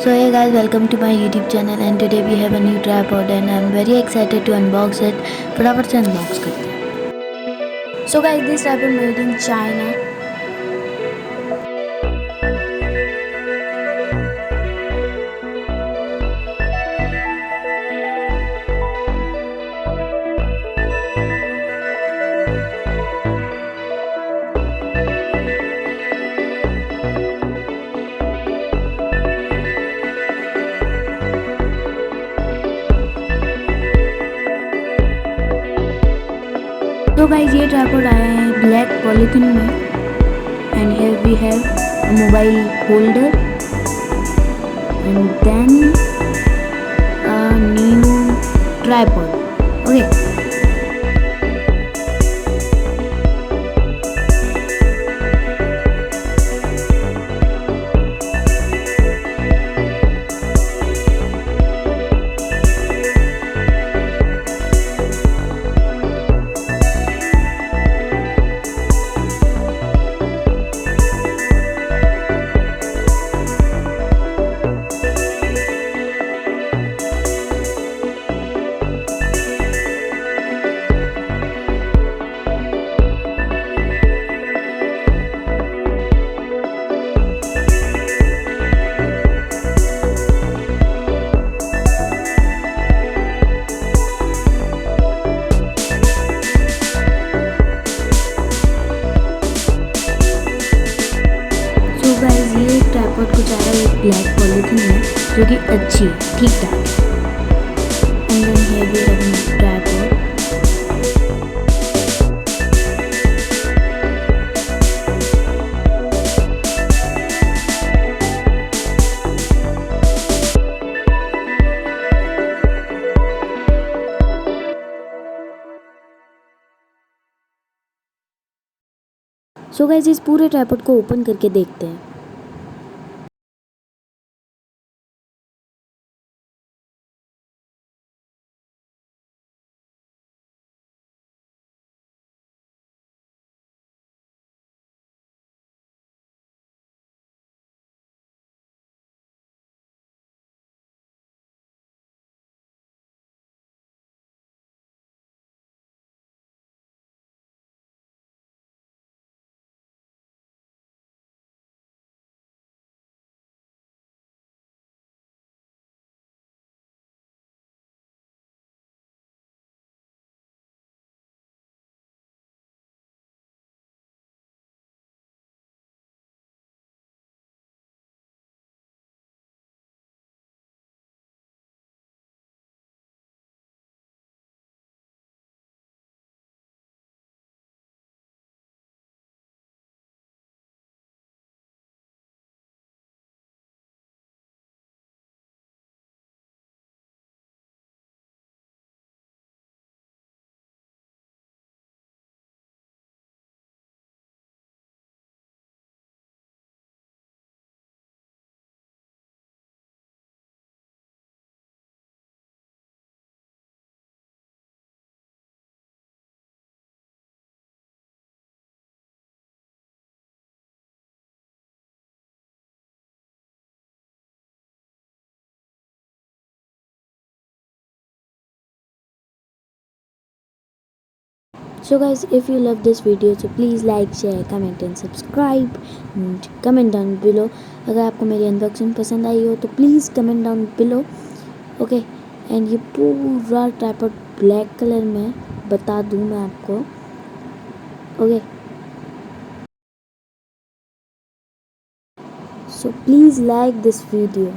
So hey guys, welcome to my YouTube channel and today we have a new tripod and I'm very excited to unbox it. फटाफट से unbox करते हैं. So guys, this tripod made in China. तो guys ये tripod आया है black polythene में and here we have a mobile holder and then a new tripod. Okay, guys ये ट्राइपॉड कुछ आया है एक ब्लैक पॉलीथीन में जो कि अच्छी ठीक ठाक and then here we have tripod. सो गाइस इस पूरे ट्राइपॉड को ओपन करके देखते हैं. So guys, if you love this video so please like, share, comment and subscribe and comment down below. अगर आपको मेरी अनबॉक्सिंग पसंद आई हो तो please comment down below. Okay, and ये पूरा ट्राइपॉड ब्लैक कलर में बता दूँ मैं आपको. Okay, so please like this video.